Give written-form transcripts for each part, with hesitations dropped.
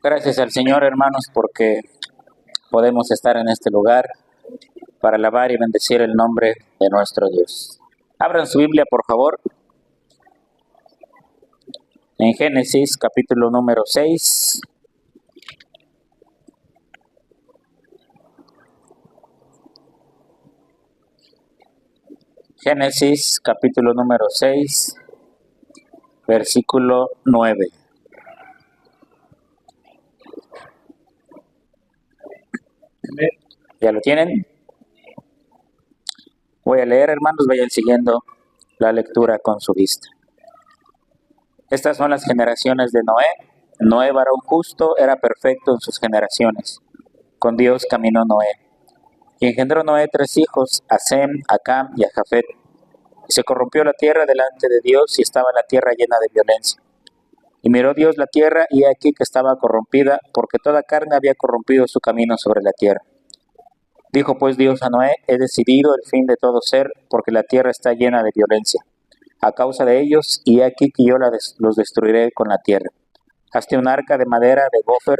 Gracias al Señor, hermanos, porque podemos estar en este lugar para alabar y bendecir el nombre de nuestro Dios. Abran su Biblia, por favor, en Génesis, capítulo número 6. Génesis, capítulo número 6, versículo 9. ¿Ya lo tienen? Voy a leer, hermanos, vayan siguiendo la lectura con su vista. Estas son las generaciones de Noé. Noé, varón justo, era perfecto en sus generaciones. Con Dios caminó Noé. Y engendró Noé 3 hijos, a Sem, a Cam y a Jafet. Y se corrompió la tierra delante de Dios, y estaba la tierra llena de violencia. Y miró Dios la tierra, y he aquí que estaba corrompida, porque toda carne había corrompido su camino sobre la tierra. Dijo pues Dios a Noé: he decidido el fin de todo ser, porque la tierra está llena de violencia a causa de ellos, y he aquí que yo los destruiré con la tierra. Hazte un arca de madera de gofer,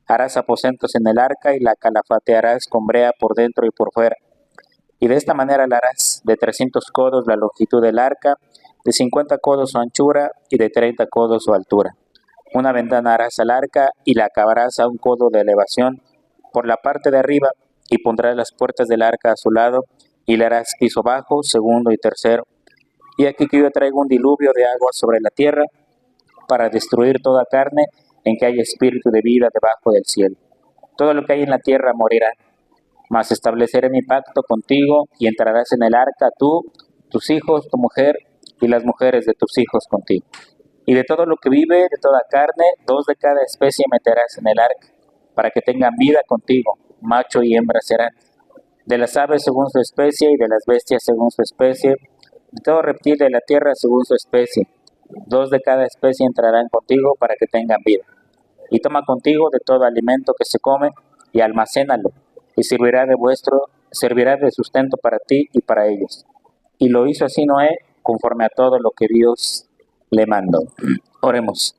harás aposentos en el arca, y la calafatearás con brea por dentro y por fuera. Y de esta manera la harás: de 300 codos la longitud del arca, de 50 codos su anchura, y de 30 codos su altura. Una ventana harás al arca, y la acabarás a 1 codo de elevación por la parte de arriba, y pondrás las puertas del arca a su lado, y le harás piso bajo, segundo y tercero. Y aquí que yo traigo un diluvio de agua sobre la tierra, para destruir toda carne en que haya espíritu de vida debajo del cielo. Todo lo que hay en la tierra morirá. Mas estableceré mi pacto contigo, y entrarás en el arca tú, tus hijos, tu mujer, y las mujeres de tus hijos contigo. Y de todo lo que vive, de toda carne, 2 de cada especie meterás en el arca, para que tengan vida contigo, macho y hembra serán. De las aves según su especie, y de las bestias según su especie, de todo reptil de la tierra según su especie. 2 de cada especie entrarán contigo para que tengan vida. Y toma contigo de todo alimento que se come, y almacénalo, y servirá de sustento para ti y para ellos. Y lo hizo así Noé, conforme a todo lo que Dios le mandó. Oremos.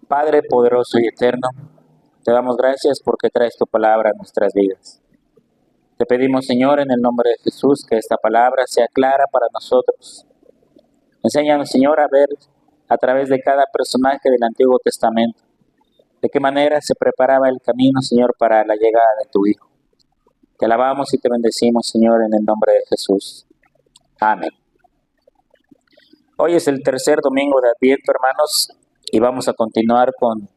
Padre poderoso y eterno, te damos gracias porque traes tu palabra a nuestras vidas. Te pedimos, Señor, en el nombre de Jesús, que esta palabra sea clara para nosotros. Enséñanos, Señor, a ver a través de cada personaje del Antiguo Testamento de qué manera se preparaba el camino, Señor, para la llegada de tu Hijo. Te alabamos y te bendecimos, Señor, en el nombre de Jesús. Amén. Hoy es el tercer domingo de Adviento, hermanos, y vamos a continuar con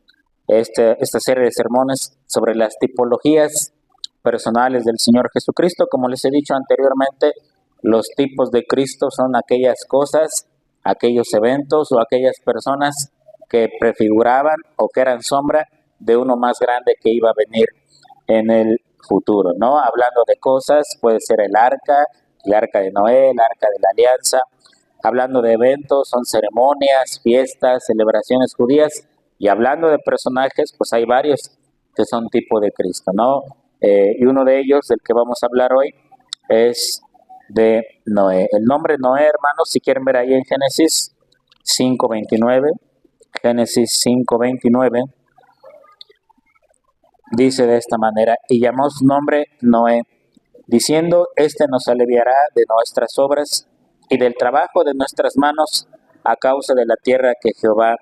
esta serie de sermones sobre las tipologías personales del Señor Jesucristo. Como les he dicho anteriormente, los tipos de Cristo son aquellas cosas, aquellos eventos o aquellas personas que prefiguraban o que eran sombra de uno más grande que iba a venir en el futuro, ¿no? Hablando de cosas, puede ser el arca de Noé, el arca de la alianza. Hablando de eventos, son ceremonias, fiestas, celebraciones judías. Y hablando de personajes, pues hay varios que son tipo de Cristo, ¿no? Y uno de ellos, del que vamos a hablar hoy, es de Noé. El nombre Noé, hermanos, si quieren ver ahí en Génesis 5:29, Génesis 5:29, dice de esta manera: y llamó su nombre Noé, diciendo: este nos aliviará de nuestras obras y del trabajo de nuestras manos a causa de la tierra que Jehová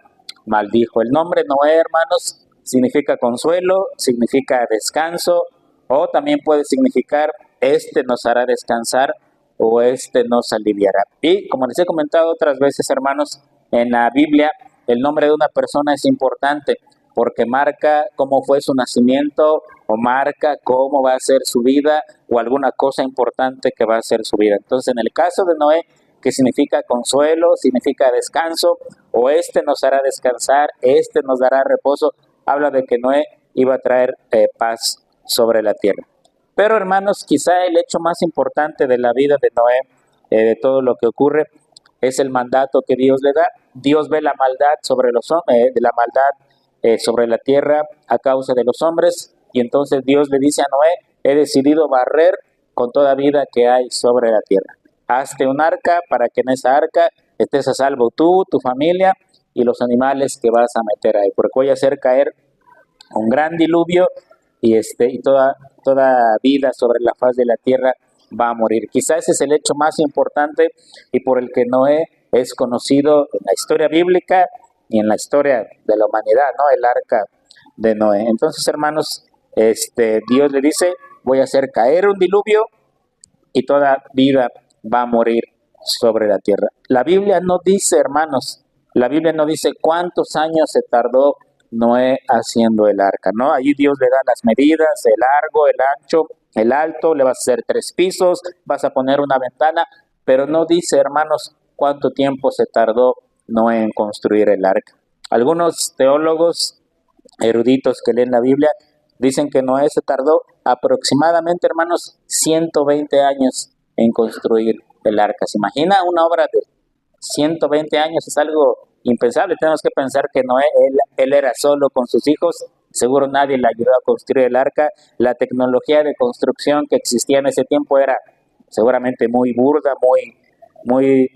maldijo. El nombre Noé, hermanos, significa consuelo, significa descanso, o también puede significar este nos hará descansar o este nos aliviará. Y como les he comentado otras veces, hermanos, en la Biblia el nombre de una persona es importante porque marca cómo fue su nacimiento o marca cómo va a ser su vida o alguna cosa importante que va a ser su vida. Entonces, en el caso de Noé, que significa consuelo, significa descanso, o este nos hará descansar, este nos dará reposo, habla de que Noé iba a traer paz sobre la tierra. Pero, hermanos, quizá el hecho más importante de la vida de Noé, de todo lo que ocurre, es el mandato que Dios le da. Dios ve la maldad sobre los hombres, de la maldad sobre la tierra a causa de los hombres, y entonces Dios le dice a Noé: he decidido barrer con toda vida que hay sobre la tierra. hazte un arca para que en esa arca estés a salvo tú, tu familia y los animales que vas a meter ahí, porque voy a hacer caer un gran diluvio y toda vida sobre la faz de la tierra va a morir. Quizás ese es el hecho más importante y por el que Noé es conocido en la historia bíblica y en la historia de la humanidad, ¿no? El arca de Noé. Entonces, hermanos, Dios le dice, voy a hacer caer un diluvio y toda vida va a morir sobre la tierra. La Biblia no dice, hermanos, la Biblia no dice cuántos años se tardó Noé haciendo el arca, ¿no? Allí Dios le da las medidas, el largo, el ancho, el alto, le vas a hacer 3 pisos, vas a poner una ventana, pero no dice, hermanos, cuánto tiempo se tardó Noé en construir el arca. Algunos teólogos eruditos que leen la Biblia dicen que Noé se tardó aproximadamente, hermanos, 120 años en construir el arca. ¿Se imagina una obra de 120 años? Es algo impensable. Tenemos que pensar que Noé, él era solo con sus hijos. Seguro nadie le ayudó a construir el arca. La tecnología de construcción que existía en ese tiempo era seguramente muy burda,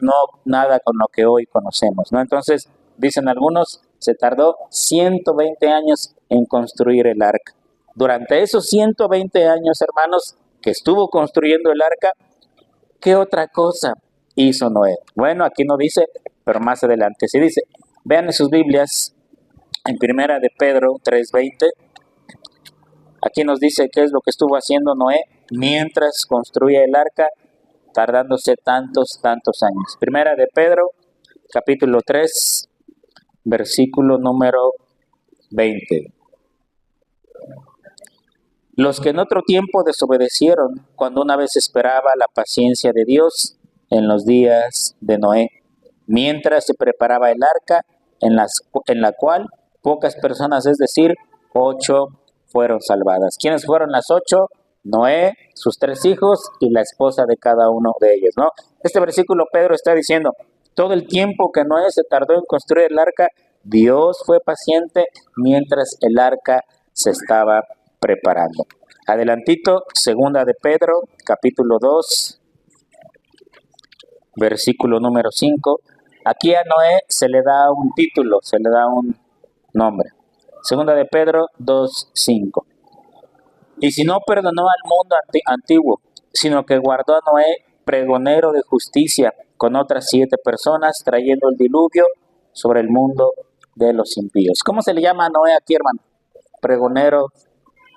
no nada con lo que hoy conocemos, ¿no? Entonces, dicen algunos, se tardó 120 años en construir el arca. Durante esos 120 años, hermanos, que estuvo construyendo el arca, ¿qué otra cosa hizo Noé? Bueno, aquí no dice, pero más adelante sí dice. Vean en sus Biblias, en Primera de Pedro 3:20, aquí nos dice qué es lo que estuvo haciendo Noé mientras construía el arca, tardándose tantos años. Primera de Pedro, capítulo 3, versículo número 20. Los que en otro tiempo desobedecieron, cuando una vez esperaba la paciencia de Dios en los días de Noé, mientras se preparaba el arca, en la cual pocas personas, es decir, 8 fueron salvadas. ¿Quiénes fueron las 8? Noé, sus 3 hijos y la esposa de cada uno de ellos, ¿no? Este versículo Pedro está diciendo, todo el tiempo que Noé se tardó en construir el arca, Dios fue paciente mientras el arca se estaba preparando. Adelantito, segunda de Pedro, capítulo 2, versículo número 5. Aquí a Noé se le da un título, se le da un nombre. Segunda de Pedro 2:5. Y si no perdonó al mundo antiguo, sino que guardó a Noé pregonero de justicia con otras 7 personas, trayendo el diluvio sobre el mundo de los impíos. ¿Cómo se le llama a Noé aquí, hermano? Pregonero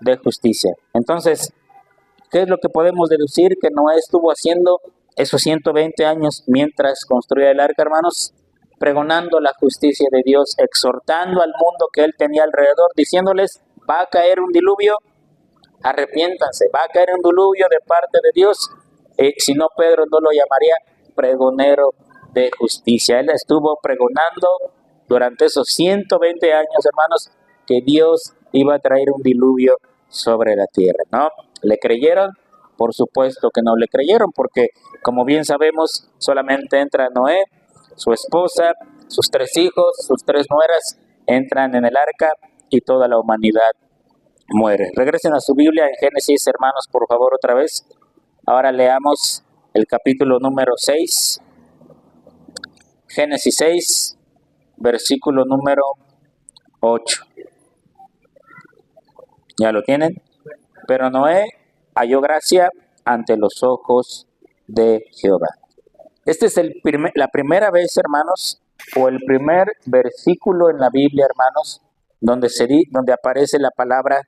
de justicia. Entonces, ¿qué es lo que podemos deducir que Noé estuvo haciendo esos 120 años mientras construía el arca, hermanos? Pregonando la justicia de Dios, exhortando al mundo que él tenía alrededor, diciéndoles, va a caer un diluvio, arrepiéntanse, va a caer un diluvio de parte de Dios. Si no, Pedro no lo llamaría pregonero de justicia. Él estuvo pregonando durante esos 120 años, hermanos, que Dios iba a traer un diluvio sobre la tierra, ¿no? ¿Le creyeron? Por supuesto que no le creyeron, porque como bien sabemos, solamente entra Noé, su esposa, sus 3 hijos, sus 3 nueras, entran en el arca y toda la humanidad muere. Regresen a su Biblia en Génesis, hermanos, por favor, otra vez. Ahora leamos el capítulo número 6. Génesis 6, versículo número 8. ¿Ya lo tienen? Pero Noé halló gracia ante los ojos de Jehová. Este es la primera vez, hermanos, o el primer versículo en la Biblia, hermanos, donde aparece la palabra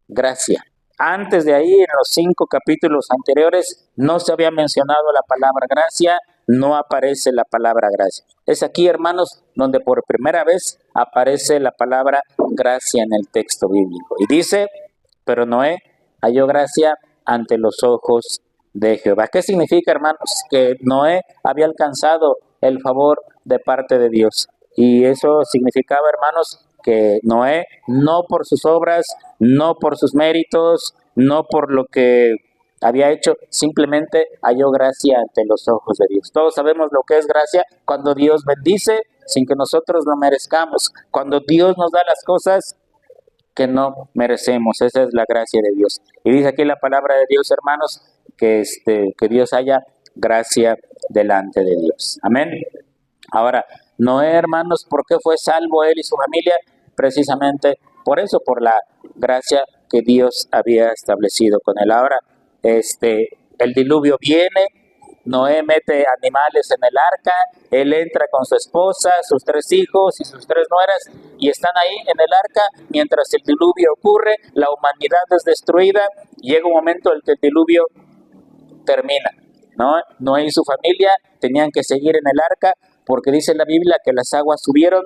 gracia. Antes de ahí, en los 5 capítulos anteriores, no se había mencionado la palabra gracia, no aparece la palabra gracia. Es aquí, hermanos, donde por primera vez aparece la palabra gracia en el texto bíblico. Y dice, pero Noé halló gracia ante los ojos de Jehová. ¿Qué significa, hermanos? Que Noé había alcanzado el favor de parte de Dios. Y eso significaba, hermanos, que Noé, no por sus obras, no por sus méritos, no por lo que había hecho, simplemente halló gracia ante los ojos de Dios. Todos sabemos lo que es gracia, cuando Dios bendice sin que nosotros lo merezcamos, cuando Dios nos da las cosas que no merecemos. Esa es la gracia de Dios. Y dice aquí la palabra de Dios, hermanos, que Dios haya gracia delante de Dios. Amén. Ahora, Noé, hermanos, ¿por qué fue salvo él y su familia? Precisamente por eso, por la gracia que Dios había establecido con él. Ahora, el diluvio viene, Noé mete animales en el arca, él entra con su esposa, sus 3 hijos y sus 3 nueras, y están ahí en el arca mientras el diluvio ocurre, la humanidad es destruida, llega un momento en el que el diluvio termina, ¿no? Noé y su familia tenían que seguir en el arca porque dice la Biblia que las aguas subieron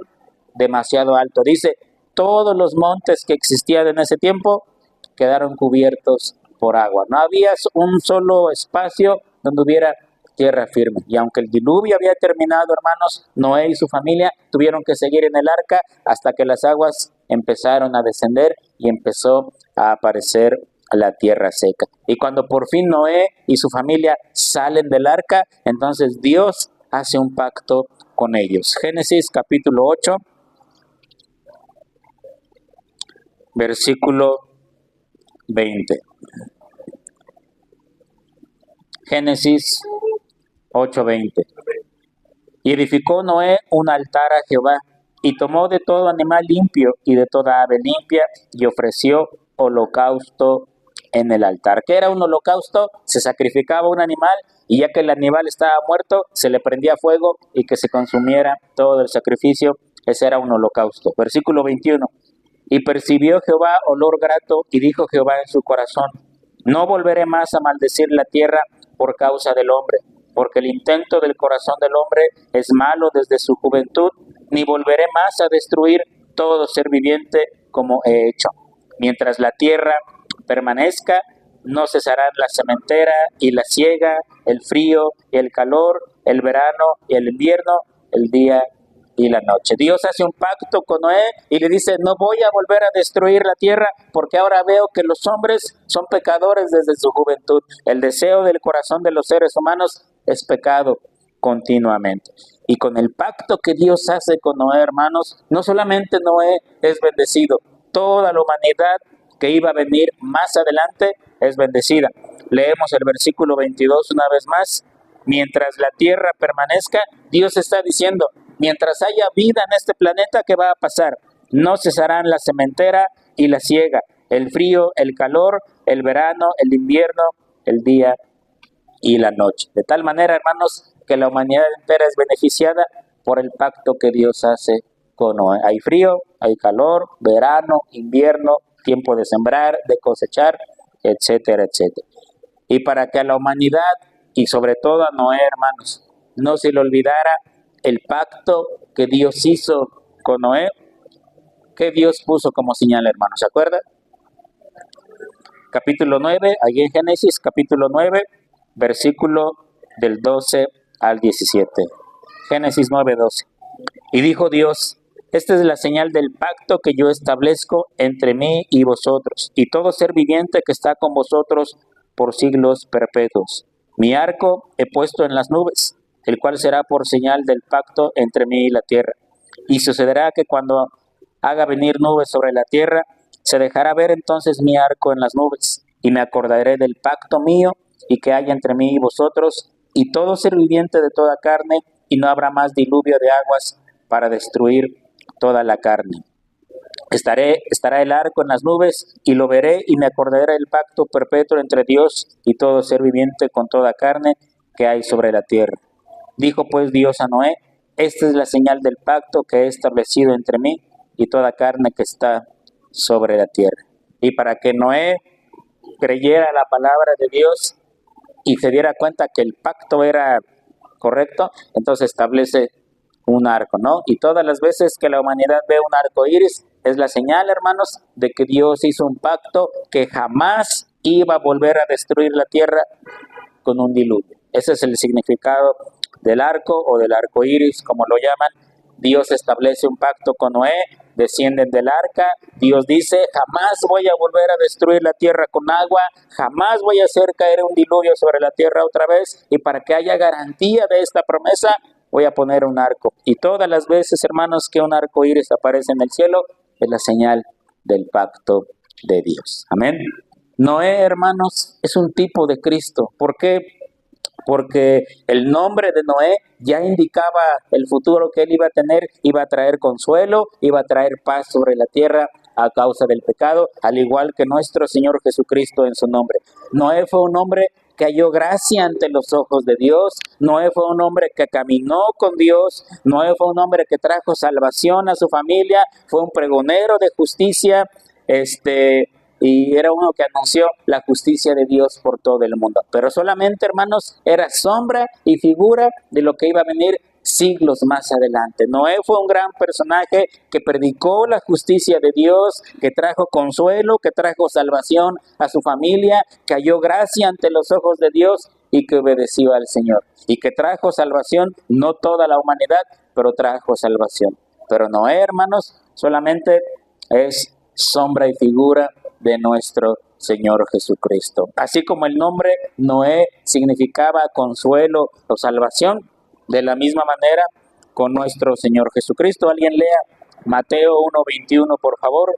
demasiado alto. Dice, todos los montes que existían en ese tiempo quedaron cubiertos por agua. No había un solo espacio donde hubiera tierra firme. Y aunque el diluvio había terminado, hermanos, Noé y su familia tuvieron que seguir en el arca hasta que las aguas empezaron a descender y empezó a aparecer la tierra seca. Y cuando por fin Noé y su familia salen del arca, entonces Dios hace un pacto con ellos. Génesis capítulo 8, versículo 20. Génesis 8:20. Y edificó Noé un altar a Jehová, y tomó de todo animal limpio y de toda ave limpia, y ofreció holocausto en el altar. ¿Qué era un holocausto? Se sacrificaba un animal, y ya que el animal estaba muerto, se le prendía fuego y que se consumiera todo el sacrificio. Ese era un holocausto. Versículo 21. Y percibió Jehová olor grato, y dijo Jehová en su corazón, no volveré más a maldecir la tierra por causa del hombre, porque el intento del corazón del hombre es malo desde su juventud, ni volveré más a destruir todo ser viviente como he hecho. Mientras la tierra permanezca, no cesarán la sementera y la siega, el frío y el calor, el verano y el invierno, el día y la noche. Dios hace un pacto con Noé y le dice, no voy a volver a destruir la tierra porque ahora veo que los hombres son pecadores desde su juventud. El deseo del corazón de los seres humanos es pecado continuamente. Y con el pacto que Dios hace con Noé, hermanos, no solamente Noé es bendecido, toda la humanidad que iba a venir más adelante es bendecida. Leemos el versículo 22 una vez más. Mientras la tierra permanezca, Dios está diciendo, mientras haya vida en este planeta, ¿qué va a pasar? No cesarán la sementera y la siega, el frío, el calor, el verano, el invierno, el día y la noche. De tal manera, hermanos, que la humanidad entera es beneficiada por el pacto que Dios hace con Noé. Hay frío, hay calor, verano, invierno, tiempo de sembrar, de cosechar, etcétera, etcétera. Y para que a la humanidad, y sobre todo a Noé, hermanos, no se le olvidara el pacto que Dios hizo con Noé, que Dios puso como señal, hermanos, ¿se acuerdan? Capítulo 9, allí en Génesis, capítulo 9, versículo del 12 al 17. Génesis 9:12. Y dijo Dios, esta es la señal del pacto que yo establezco entre mí y vosotros, y todo ser viviente que está con vosotros por siglos perpetuos. Mi arco he puesto en las nubes, el cual será por señal del pacto entre mí y la tierra. Y sucederá que cuando haga venir nubes sobre la tierra, se dejará ver entonces mi arco en las nubes, y me acordaré del pacto mío y que haya entre mí y vosotros, y todo ser viviente de toda carne, y no habrá más diluvio de aguas para destruir toda la carne. Estará el arco en las nubes, y lo veré, y me acordaré del pacto perpetuo entre Dios y todo ser viviente con toda carne que hay sobre la tierra. Dijo pues Dios a Noé, esta es la señal del pacto que he establecido entre mí y toda carne que está sobre la tierra. Y para que Noé creyera la palabra de Dios y se diera cuenta que el pacto era correcto, entonces establece un arco, ¿no? Y todas las veces que la humanidad ve un arco iris, es la señal, hermanos, de que Dios hizo un pacto que jamás iba a volver a destruir la tierra con un diluvio. Ese es el significado del arco o del arco iris, como lo llaman. Dios establece un pacto con Noé, descienden del arca, Dios dice, jamás voy a volver a destruir la tierra con agua, jamás voy a hacer caer un diluvio sobre la tierra otra vez, y para que haya garantía de esta promesa, voy a poner un arco. Y todas las veces, hermanos, que un arco iris aparece en el cielo, es la señal del pacto de Dios. Amén. Noé, hermanos, es un tipo de Cristo. ¿Por qué? porque el nombre de Noé ya indicaba el futuro que él iba a tener, iba a traer consuelo, iba a traer paz sobre la tierra a causa del pecado, al igual que nuestro Señor Jesucristo en su nombre. Noé fue un hombre que halló gracia ante los ojos de Dios. Noé fue un hombre que caminó con Dios. Noé fue un hombre que trajo salvación a su familia. Fue un pregonero de justicia, y era uno que anunció la justicia de Dios por todo el mundo. Pero solamente, hermanos, era sombra y figura de lo que iba a venir siglos más adelante. Noé fue un gran personaje que predicó la justicia de Dios, que trajo consuelo, que trajo salvación a su familia, que halló gracia ante los ojos de Dios y que obedeció al Señor. Y que trajo salvación, no toda la humanidad, pero trajo salvación. Pero Noé, hermanos, solamente es sombra y figura de nuestro Señor Jesucristo. Así como el nombre Noé significaba consuelo o salvación, de la misma manera con nuestro Señor Jesucristo. Alguien lea Mateo 1:21, por favor.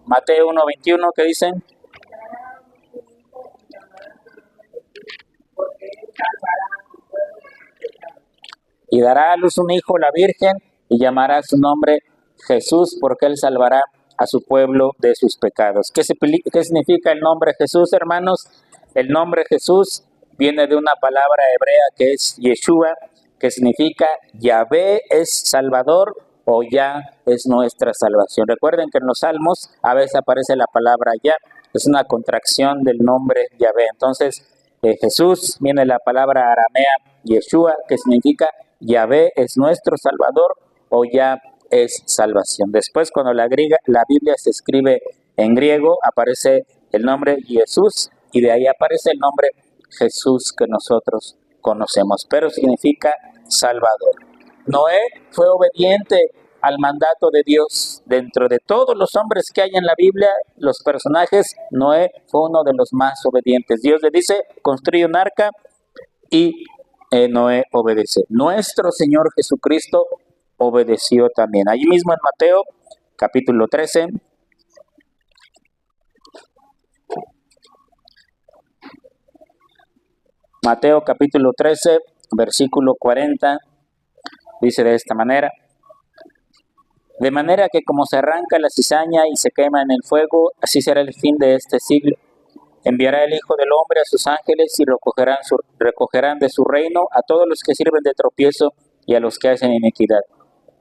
Mateo 1:21, ¿qué dicen? Y dará a luz un hijo la Virgen y llamará su nombre Jesús, porque él salvará a su pueblo de sus pecados. ¿Qué significa el nombre Jesús, hermanos? El nombre Jesús viene de una palabra hebrea que es Yeshua, que significa Yahvé es Salvador o Yah es nuestra salvación. Recuerden que en los Salmos a veces aparece la palabra Yah, es una contracción del nombre Yahvé. Entonces, Jesús viene de la palabra aramea Yeshua, que significa Yahvé es nuestro Salvador o Yah es salvación. Después, cuando la Biblia se escribe en griego, aparece el nombre Jesús y de ahí aparece el nombre Jesús que nosotros conocemos, pero significa Salvador. Noé fue obediente al mandato de Dios. Dentro de todos los hombres que hay en la Biblia, los personajes, Noé fue uno de los más obedientes. Dios le dice, construye un arca y Noé obedece. Nuestro Señor Jesucristo obedeció también. Allí mismo en Mateo, capítulo 13. Mateo capítulo 13, versículo 40, dice de esta manera: de manera que como se arranca la cizaña y se quema en el fuego, así será el fin de este siglo. Enviará el Hijo del Hombre a sus ángeles y recogerán de su reino a todos los que sirven de tropiezo y a los que hacen iniquidad,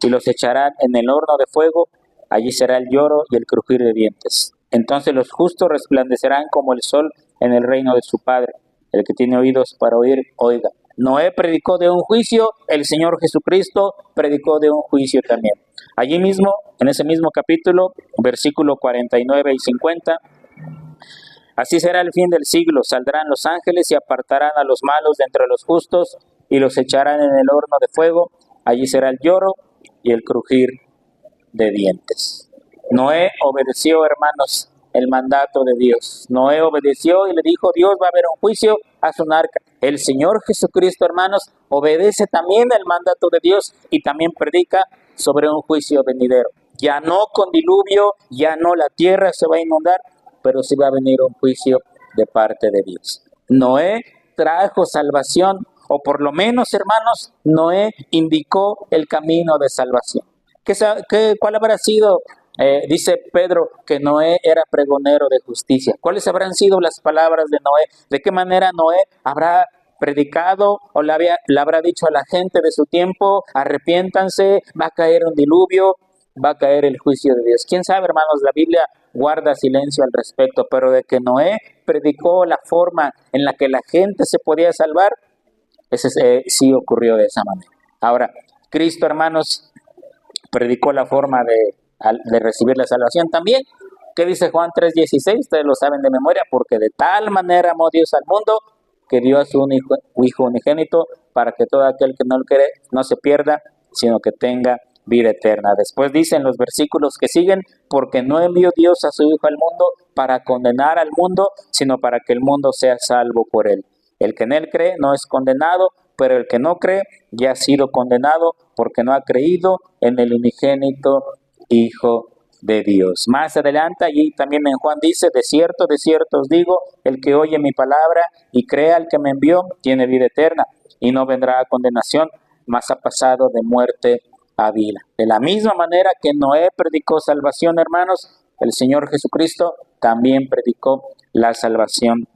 y los echarán en el horno de fuego. Allí será el lloro y el crujir de dientes. Entonces los justos resplandecerán como el sol en el reino de su Padre. El que tiene oídos para oír, oiga. Noé predicó de un juicio, el Señor Jesucristo predicó de un juicio también. Allí mismo, en ese mismo capítulo, versículo 49 y 50, así será el fin del siglo, saldrán los ángeles y apartarán a los malos de entre los justos y los echarán en el horno de fuego. Allí será el lloro y el crujir de dientes. Noé obedeció, hermanos, el mandato de Dios. Noé obedeció y le dijo, Dios va a haber un juicio, haz un arca. El Señor Jesucristo, hermanos, obedece también el mandato de Dios y también predica sobre un juicio venidero. Ya no con diluvio, ya no la tierra se va a inundar, pero sí va a venir un juicio de parte de Dios. Noé trajo salvación, o por lo menos, hermanos, Noé indicó el camino de salvación. ¿Cuál habrá sido? Dice Pedro que Noé era pregonero de justicia. ¿Cuáles habrán sido las palabras de Noé? ¿De qué manera Noé habrá predicado o le habrá dicho a la gente de su tiempo, arrepiéntanse, va a caer un diluvio, va a caer el juicio de Dios? ¿Quién sabe, hermanos? La Biblia guarda silencio al respecto, pero de que Noé predicó la forma en la que la gente se podía salvar, sí ocurrió de esa manera. Ahora, Cristo, hermanos, predicó la forma de recibir la salvación también. ¿Qué dice Juan 3:16? Ustedes lo saben de memoria, porque de tal manera amó Dios al mundo que dio a su Hijo unigénito para que todo aquel que no lo cree no se pierda, sino que tenga vida eterna. Después dicen los versículos que siguen, porque no envió Dios a su Hijo al mundo para condenar al mundo, sino para que el mundo sea salvo por él. El que en él cree no es condenado, pero el que no cree ya ha sido condenado porque no ha creído en el unigénito Hijo de Dios. Más adelante, allí también en Juan dice, de cierto os digo, el que oye mi palabra y crea al que me envió, tiene vida eterna y no vendrá a condenación, mas ha pasado de muerte a vida. De la misma manera que Noé predicó salvación, hermanos, el Señor Jesucristo también predicó la salvación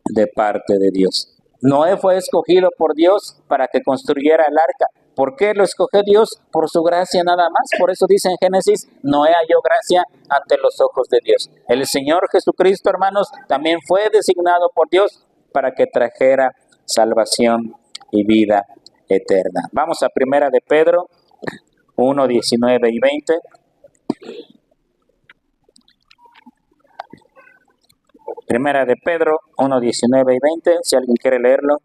de parte de Dios. Noé fue escogido por Dios para que construyera el arca. ¿Por qué lo escogió Dios? Por su gracia nada más. Por eso dice en Génesis, Noé halló gracia ante los ojos de Dios. El Señor Jesucristo, hermanos, también fue designado por Dios para que trajera salvación y vida eterna. Vamos a Primera de Pedro 1, 19 y 20. Primera de Pedro 1, 19 y 20, si alguien quiere leerlo.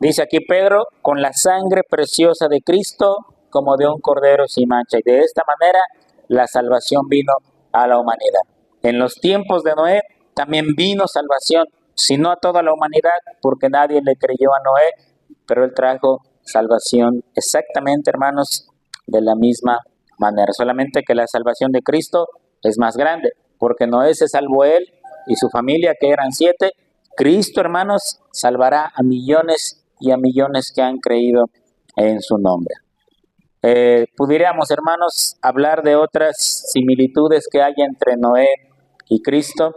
Dice aquí Pedro, con la sangre preciosa de Cristo, como de un cordero sin mancha. Y de esta manera la salvación vino a la humanidad. En los tiempos de Noé también vino salvación, si no a toda la humanidad, porque nadie le creyó a Noé, pero él trajo salvación exactamente, hermanos, de la misma manera. Solamente que la salvación de Cristo es más grande, porque Noé se salvó él y su familia, que eran 7. Cristo, hermanos, salvará a millones y a millones que han creído en su nombre. Pudiéramos, hermanos, hablar de otras similitudes que hay entre Noé y Cristo,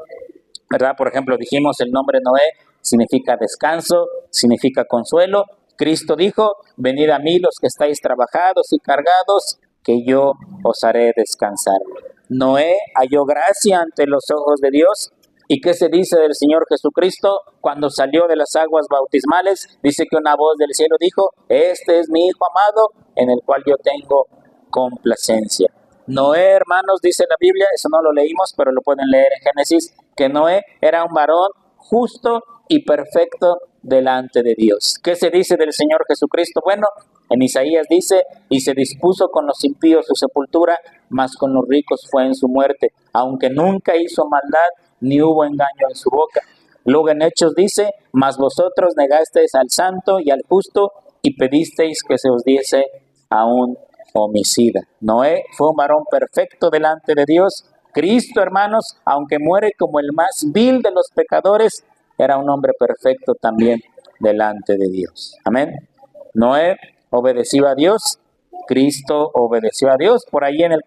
¿verdad? Por ejemplo, dijimos el nombre Noé significa descanso, significa consuelo. Cristo dijo, venid a mí los que estáis trabajados y cargados, que yo os haré descansar. Noé halló gracia ante los ojos de Dios. ¿Y qué se dice del Señor Jesucristo? Cuando salió de las aguas bautismales, dice que una voz del cielo dijo, este es mi Hijo amado, en el cual yo tengo complacencia. Noé, hermanos, dice la Biblia, eso no lo leímos, pero lo pueden leer en Génesis, que Noé era un varón justo y perfecto delante de Dios. ¿Qué se dice del Señor Jesucristo? Bueno, en Isaías dice, y se dispuso con los impíos su sepultura, mas con los ricos fue en su muerte, aunque nunca hizo maldad, ni hubo engaño en su boca. Luego en Hechos dice, mas vosotros negasteis al santo y al justo, y pedisteis que se os diese a un homicida. Noé fue un varón perfecto delante de Dios. Cristo, hermanos, aunque muere como el más vil de los pecadores, era un hombre perfecto también delante de Dios. Amén. Noé obedeció a Dios, Cristo obedeció a Dios. Por ahí en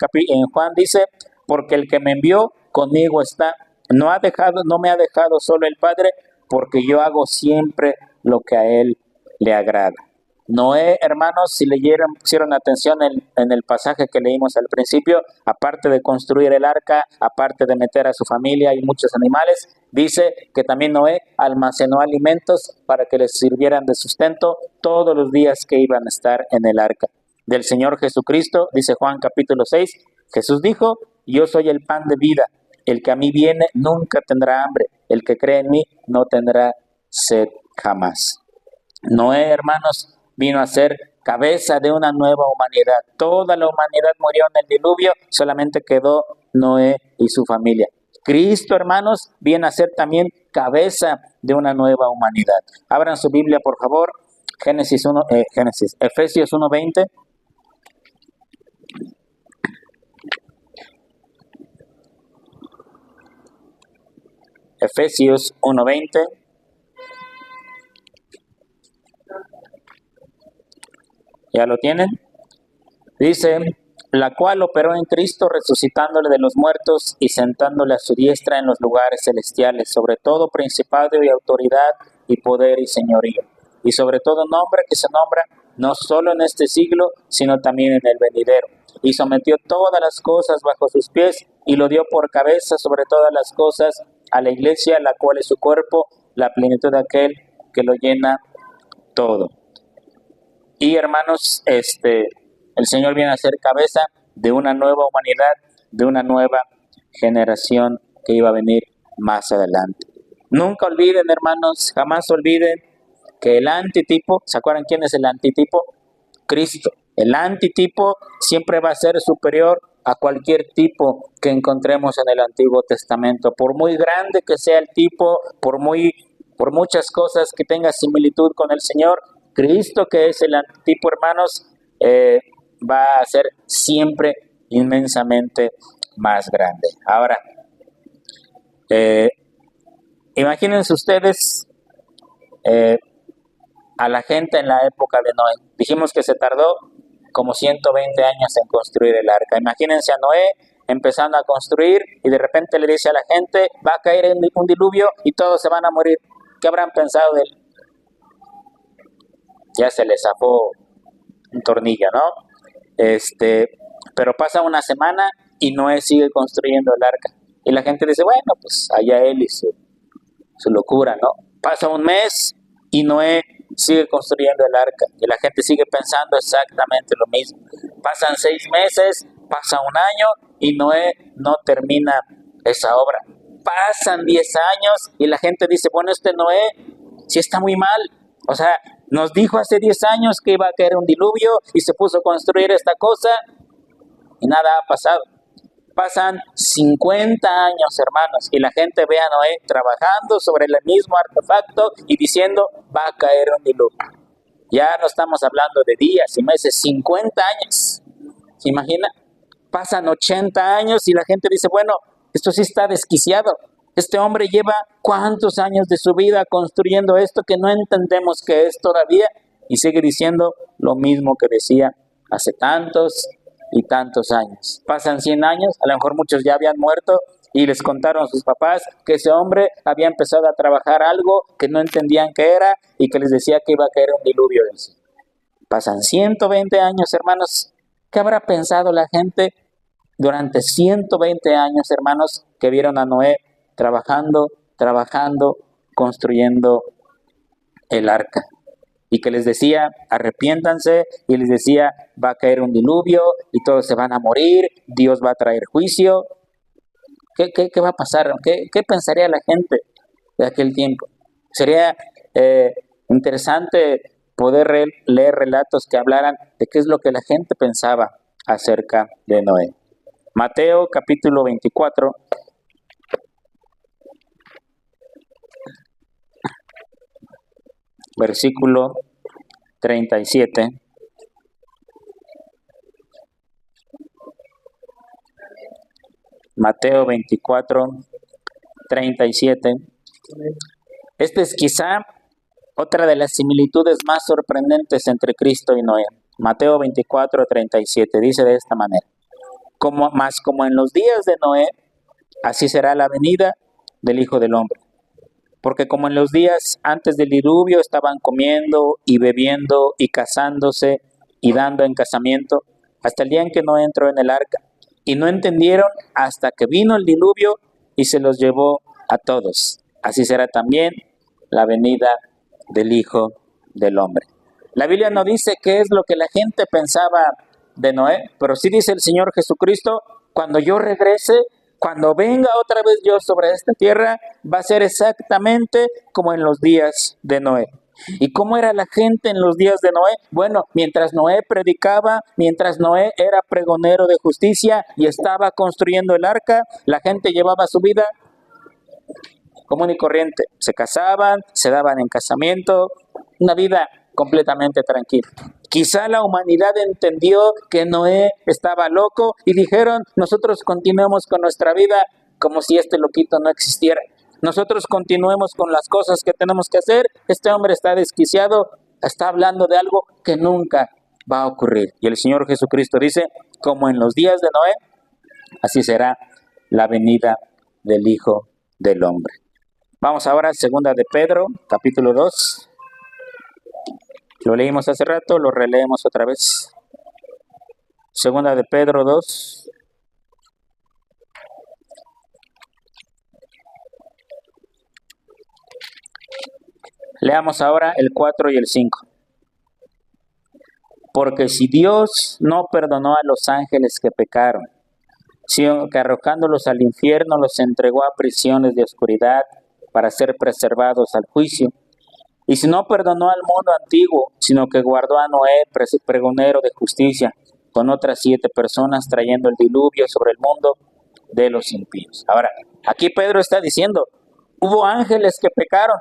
Juan dice, porque el que me envió conmigo está, no me ha dejado solo el Padre, porque yo hago siempre lo que a él le agrada. Noé, hermanos, si pusieron atención en el pasaje que leímos al principio, aparte de construir el arca, aparte de meter a su familia y muchos animales, dice que también Noé almacenó alimentos para que les sirvieran de sustento todos los días que iban a estar en el arca. Del Señor Jesucristo, dice Juan capítulo 6, Jesús dijo, yo soy el pan de vida, el que a mí viene nunca tendrá hambre, el que cree en mí no tendrá sed jamás. Noé, hermanos, vino a ser cabeza de una nueva humanidad. Toda la humanidad murió en el diluvio, solamente quedó Noé y su familia. Cristo, hermanos, viene a ser también cabeza de una nueva humanidad. Abran su Biblia, por favor. Efesios 1:20. Efesios 1:20. ¿Ya lo tienen? Dice, la cual operó en Cristo resucitándole de los muertos y sentándole a su diestra en los lugares celestiales, sobre todo principado y autoridad y poder y señorío, y sobre todo nombre que se nombra no solo en este siglo, sino también en el venidero. Y sometió todas las cosas bajo sus pies y lo dio por cabeza sobre todas las cosas a la iglesia, la cual es su cuerpo, la plenitud de aquel que lo llena todo. Y hermanos, el Señor viene a ser cabeza de una nueva humanidad, de una nueva generación que iba a venir más adelante. Nunca olviden, hermanos, jamás olviden que el antitipo, ¿se acuerdan quién es el antitipo? Cristo. El antitipo siempre va a ser superior a cualquier tipo que encontremos en el Antiguo Testamento. Por muy grande que sea el tipo, por muchas cosas que tenga similitud con el Señor, Cristo, que es el antitipo, hermanos, va a ser siempre inmensamente más grande. Ahora, imagínense ustedes a la gente en la época de Noé. Dijimos que se tardó como 120 años en construir el arca. Imagínense a Noé empezando a construir y de repente le dice a la gente, va a caer un diluvio y todos se van a morir. ¿Qué habrán pensado de él? Ya se le zafó un tornillo, ¿no? Pero pasa una semana y Noé sigue construyendo el arca. Y la gente dice, bueno, pues allá él y su locura, ¿no? Pasa un mes y Noé sigue construyendo el arca. Y la gente sigue pensando exactamente lo mismo. Pasan 6 meses, pasa un año y Noé no termina esa obra. Pasan 10 años y la gente dice, bueno, Noé sí está muy mal. O sea, nos dijo hace 10 años que iba a caer un diluvio y se puso a construir esta cosa y nada ha pasado. Pasan 50 años, hermanos, y la gente ve a Noé trabajando sobre el mismo artefacto y diciendo, va a caer un diluvio. Ya no estamos hablando de días y meses, 50 años. ¿Se imagina? Pasan 80 años y la gente dice, bueno, esto sí está desquiciado. Este hombre lleva cuántos años de su vida construyendo esto que no entendemos qué es todavía y sigue diciendo lo mismo que decía hace tantos y tantos años. Pasan 100 años, a lo mejor muchos ya habían muerto y les contaron a sus papás que ese hombre había empezado a trabajar algo que no entendían qué era y que les decía que iba a caer un diluvio del cielo. Pasan 120 años, hermanos. ¿Qué habrá pensado la gente durante 120 años, hermanos, que vieron a Noé trabajando, construyendo el arca? Y que les decía, arrepiéntanse, y les decía, va a caer un diluvio, y todos se van a morir, Dios va a traer juicio. ¿Qué va a pasar? ¿Qué pensaría la gente de aquel tiempo? Sería interesante poder leer relatos que hablaran de qué es lo que la gente pensaba acerca de Noé. Mateo capítulo 24. Versículo 37. Mateo 24, 37. Esta es quizá otra de las similitudes más sorprendentes entre Cristo y Noé. Mateo 24, 37 dice de esta manera: como en los días de Noé, así será la venida del Hijo del Hombre. Porque como en los días antes del diluvio estaban comiendo y bebiendo y casándose y dando en casamiento, hasta el día en que Noé entró en el arca. Y no entendieron hasta que vino el diluvio y se los llevó a todos. Así será también la venida del Hijo del Hombre. La Biblia no dice qué es lo que la gente pensaba de Noé, pero sí dice el Señor Jesucristo, cuando yo regrese, cuando venga otra vez yo sobre esta tierra, va a ser exactamente como en los días de Noé. ¿Y cómo era la gente en los días de Noé? Bueno, mientras Noé predicaba, mientras Noé era pregonero de justicia y estaba construyendo el arca, la gente llevaba su vida común y corriente. Se casaban, se daban en casamiento, una vida completamente tranquila. Quizá la humanidad entendió que Noé estaba loco y dijeron, nosotros continuemos con nuestra vida como si este loquito no existiera. Nosotros continuemos con las cosas que tenemos que hacer. Este hombre está desquiciado, está hablando de algo que nunca va a ocurrir. Y el Señor Jesucristo dice, como en los días de Noé, así será la venida del Hijo del Hombre. Vamos ahora a 2 de Pedro, capítulo 2. Lo leímos hace rato, lo releemos otra vez. 2 de Pedro 2. Leamos ahora el 4 y el 5. Porque si Dios no perdonó a los ángeles que pecaron, sino que arrojándolos al infierno los entregó a prisiones de oscuridad para ser preservados al juicio. Y si no perdonó al mundo antiguo, sino que guardó a Noé, pregonero de justicia, con otras 7 personas, trayendo el diluvio sobre el mundo de los impíos. Ahora, aquí Pedro está diciendo, hubo ángeles que pecaron,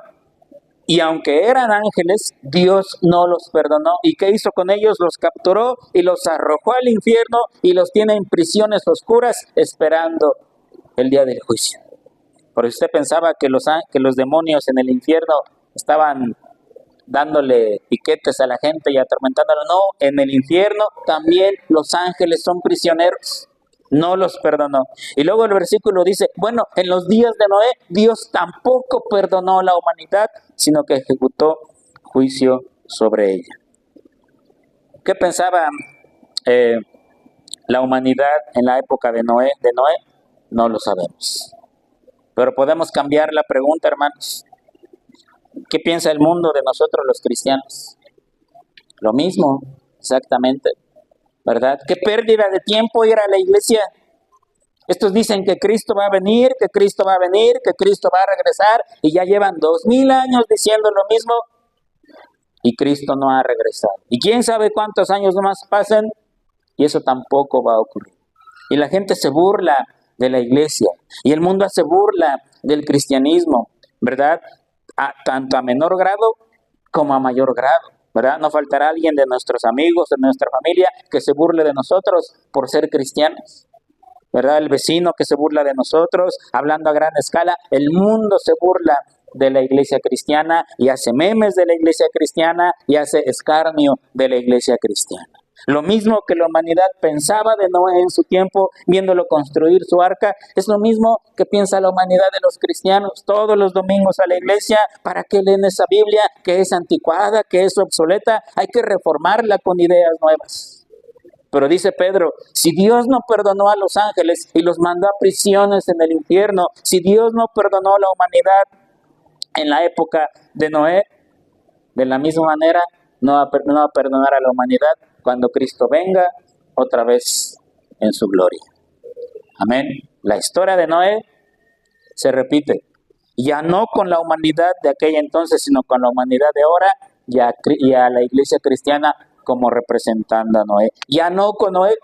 y aunque eran ángeles, Dios no los perdonó. ¿Y qué hizo con ellos? Los capturó y los arrojó al infierno y los tiene en prisiones oscuras esperando el día del juicio. Por si usted pensaba que los demonios en el infierno estaban dándole piquetes a la gente y atormentándola, no, en el infierno también los ángeles son prisioneros. No los perdonó. Y luego el versículo dice, bueno, en los días de Noé, Dios tampoco perdonó a la humanidad, sino que ejecutó juicio sobre ella. ¿Qué pensaba la humanidad en la época de Noé? No lo sabemos. Pero podemos cambiar la pregunta, hermanos. ¿Qué piensa el mundo de nosotros los cristianos? Lo mismo, exactamente. ¿Verdad? Qué pérdida de tiempo ir a la iglesia. Estos dicen que Cristo va a venir, que Cristo va a venir, que Cristo va a regresar, y ya llevan 2000 años diciendo lo mismo, y Cristo no ha regresado. Y quién sabe cuántos años más pasen, y eso tampoco va a ocurrir. Y la gente se burla de la iglesia, y el mundo se burla del cristianismo, ¿verdad? Tanto a menor grado como a mayor grado. ¿Verdad? No faltará alguien de nuestros amigos, de nuestra familia, que se burle de nosotros por ser cristianos. ¿Verdad? El vecino que se burla de nosotros, hablando a gran escala. El mundo se burla de la iglesia cristiana y hace memes de la iglesia cristiana y hace escarnio de la iglesia cristiana. Lo mismo que la humanidad pensaba de Noé en su tiempo, viéndolo construir su arca, es lo mismo que piensa la humanidad de los cristianos todos los domingos a la iglesia. ¿Para qué leen esa Biblia que es anticuada, que es obsoleta? Hay que reformarla con ideas nuevas. Pero dice Pedro, si Dios no perdonó a los ángeles y los mandó a prisiones en el infierno, si Dios no perdonó a la humanidad en la época de Noé, de la misma manera no va a perdonar a la humanidad cuando Cristo venga otra vez en su gloria. Amén. La historia de Noé se repite, ya no con la humanidad de aquella entonces, sino con la humanidad de ahora y a la iglesia cristiana como representando a Noé. Ya no con Noé,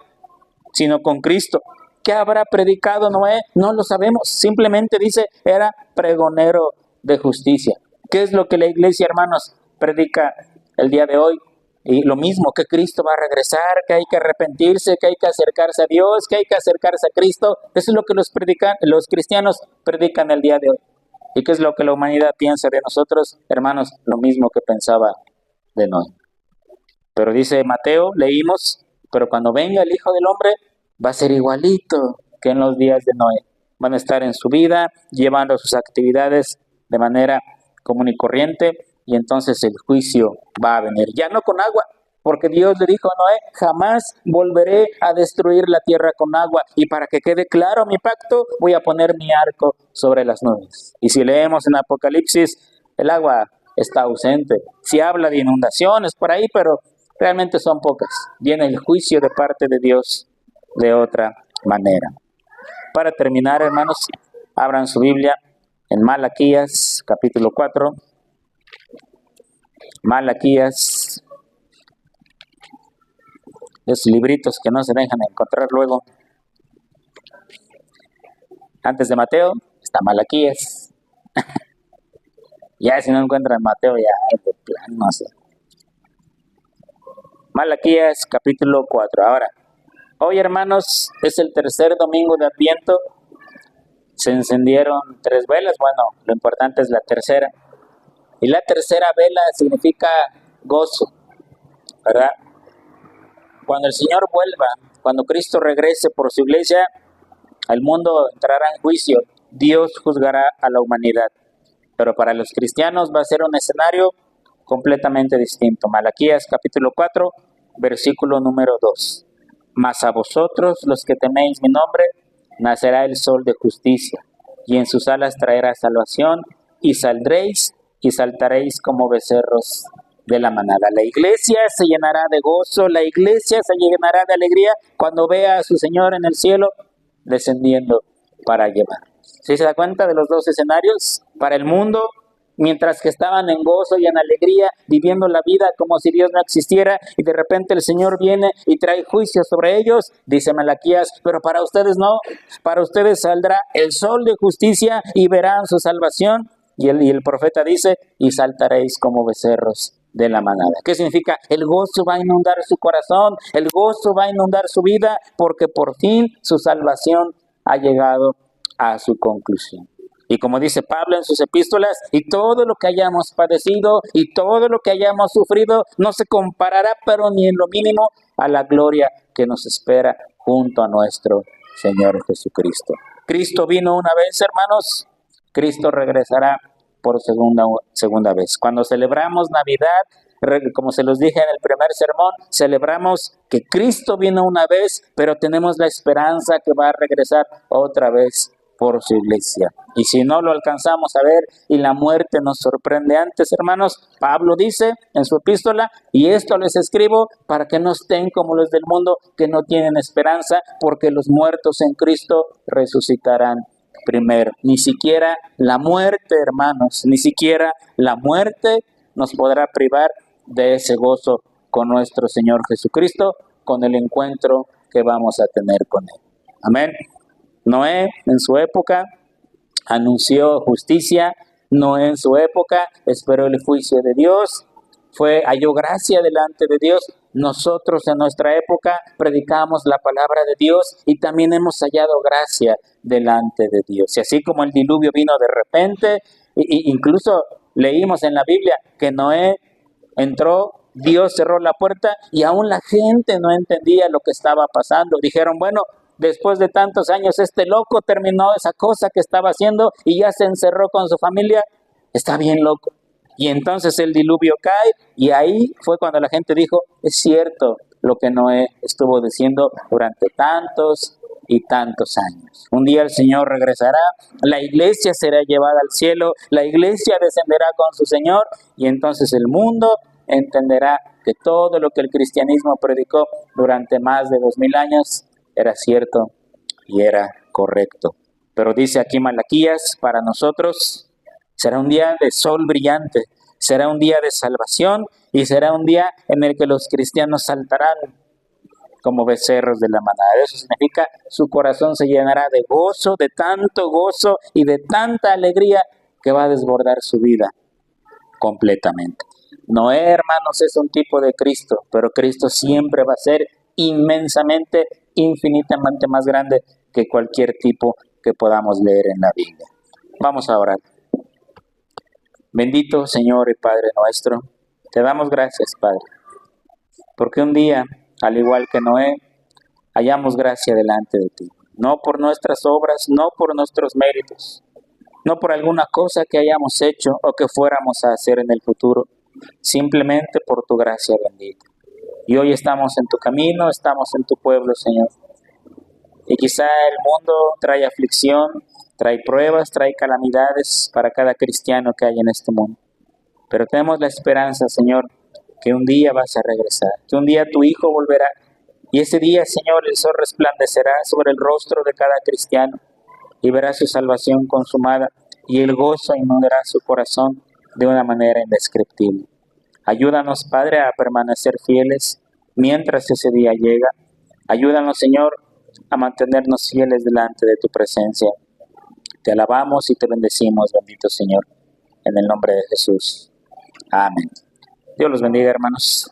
sino con Cristo. ¿Qué habrá predicado Noé? No lo sabemos. Simplemente dice, era pregonero de justicia. ¿Qué es lo que la iglesia, hermanos, predica el día de hoy? Y lo mismo, que Cristo va a regresar, que hay que arrepentirse, que hay que acercarse a Dios, que hay que acercarse a Cristo. Eso es lo que los cristianos predican el día de hoy. ¿Y qué es lo que la humanidad piensa de nosotros? Hermanos, lo mismo que pensaba de Noé. Pero dice Mateo, leímos, pero cuando venga el Hijo del Hombre, va a ser igualito que en los días de Noé. Van a estar en su vida, llevando sus actividades de manera común y corriente, y entonces el juicio va a venir. Ya no con agua, porque Dios le dijo a Noé, jamás volveré a destruir la tierra con agua, y para que quede claro mi pacto, voy a poner mi arco sobre las nubes. Y si leemos en Apocalipsis, el agua está ausente. Sí habla de inundaciones por ahí, pero realmente son pocas. Viene el juicio de parte de Dios de otra manera. Para terminar, hermanos, abran su Biblia en Malaquías, capítulo 4. Malaquías, esos libritos que no se dejan encontrar luego. Antes de Mateo está Malaquías. Ya si no encuentran Mateo, ya de plan, no sé. Malaquías, capítulo 4. Ahora, hoy, hermanos, es el tercer domingo de Adviento. Se encendieron 3 velas. Bueno, lo importante es la tercera. Y la tercera vela significa gozo, ¿verdad? Cuando el Señor vuelva, cuando Cristo regrese por su iglesia, el mundo entrará en juicio. Dios juzgará a la humanidad. Pero para los cristianos va a ser un escenario completamente distinto. Malaquías capítulo 4, versículo número 2. Mas a vosotros, los que teméis mi nombre, nacerá el sol de justicia, y en sus alas traerá salvación, y saldréis y saltaréis como becerros de la manada. La iglesia se llenará de gozo, la iglesia se llenará de alegría cuando vea a su Señor en el cielo descendiendo para llevarnos. ¿Sí se da cuenta de los dos escenarios? Para el mundo, mientras que estaban en gozo y en alegría, viviendo la vida como si Dios no existiera, y de repente el Señor viene y trae juicio sobre ellos, dice Malaquías, pero para ustedes no, para ustedes saldrá el sol de justicia y verán su salvación. Y el profeta dice, y saltaréis como becerros de la manada. ¿Qué significa? El gozo va a inundar su corazón, el gozo va a inundar su vida, porque por fin su salvación ha llegado a su conclusión. Y como dice Pablo en sus epístolas, y todo lo que hayamos padecido y todo lo que hayamos sufrido no se comparará, pero ni en lo mínimo, a la gloria que nos espera junto a nuestro Señor Jesucristo. Cristo vino una vez, hermanos, Cristo regresará por segunda vez. Cuando celebramos Navidad, como se los dije en el primer sermón, celebramos que Cristo vino una vez, pero tenemos la esperanza que va a regresar otra vez por su iglesia. Y si no lo alcanzamos a ver y la muerte nos sorprende antes, hermanos, Pablo dice en su epístola, y esto les escribo para que no estén como los del mundo que no tienen esperanza, porque los muertos en Cristo resucitarán primero. Ni siquiera la muerte, hermanos, ni siquiera la muerte nos podrá privar de ese gozo con nuestro Señor Jesucristo, con el encuentro que vamos a tener con Él. Amén. Noé en su época anunció justicia, Noé en su época esperó el juicio de Dios, halló gracia delante de Dios. Nosotros en nuestra época predicamos la palabra de Dios y también hemos hallado gracia delante de Dios. Y así como el diluvio vino de repente, incluso leímos en la Biblia que Noé entró, Dios cerró la puerta y aún la gente no entendía lo que estaba pasando. Dijeron, bueno, después de tantos años este loco terminó esa cosa que estaba haciendo y ya se encerró con su familia. Está bien loco. Y entonces el diluvio cae y ahí fue cuando la gente dijo, es cierto lo que Noé estuvo diciendo durante tantos y tantos años. Un día el Señor regresará, la iglesia será llevada al cielo, la iglesia descenderá con su Señor y entonces el mundo entenderá que todo lo que el cristianismo predicó durante más de 2000 años era cierto y era correcto. Pero dice aquí Malaquías, para nosotros será un día de sol brillante, será un día de salvación y será un día en el que los cristianos saltarán como becerros de la manada. Eso significa su corazón se llenará de gozo, de tanto gozo y de tanta alegría que va a desbordar su vida completamente. Noé, hermanos, es un tipo de Cristo, pero Cristo siempre va a ser inmensamente, infinitamente más grande que cualquier tipo que podamos leer en la Biblia. Vamos a orar. Bendito Señor y Padre nuestro, te damos gracias, Padre, porque un día, al igual que Noé, hallamos gracia delante de ti, no por nuestras obras, no por nuestros méritos, no por alguna cosa que hayamos hecho o que fuéramos a hacer en el futuro, simplemente por tu gracia bendita. Y hoy estamos en tu camino, estamos en tu pueblo, Señor. Y quizá el mundo trae aflicción, trae pruebas, trae calamidades para cada cristiano que hay en este mundo. Pero tenemos la esperanza, Señor, que un día vas a regresar, que un día tu Hijo volverá. Y ese día, Señor, el sol resplandecerá sobre el rostro de cada cristiano y verá su salvación consumada y el gozo inundará su corazón de una manera indescriptible. Ayúdanos, Padre, a permanecer fieles mientras ese día llega. Ayúdanos, Señor, a mantenernos fieles delante de tu presencia. Te alabamos y te bendecimos, bendito Señor, en el nombre de Jesús. Amén. Dios los bendiga, hermanos.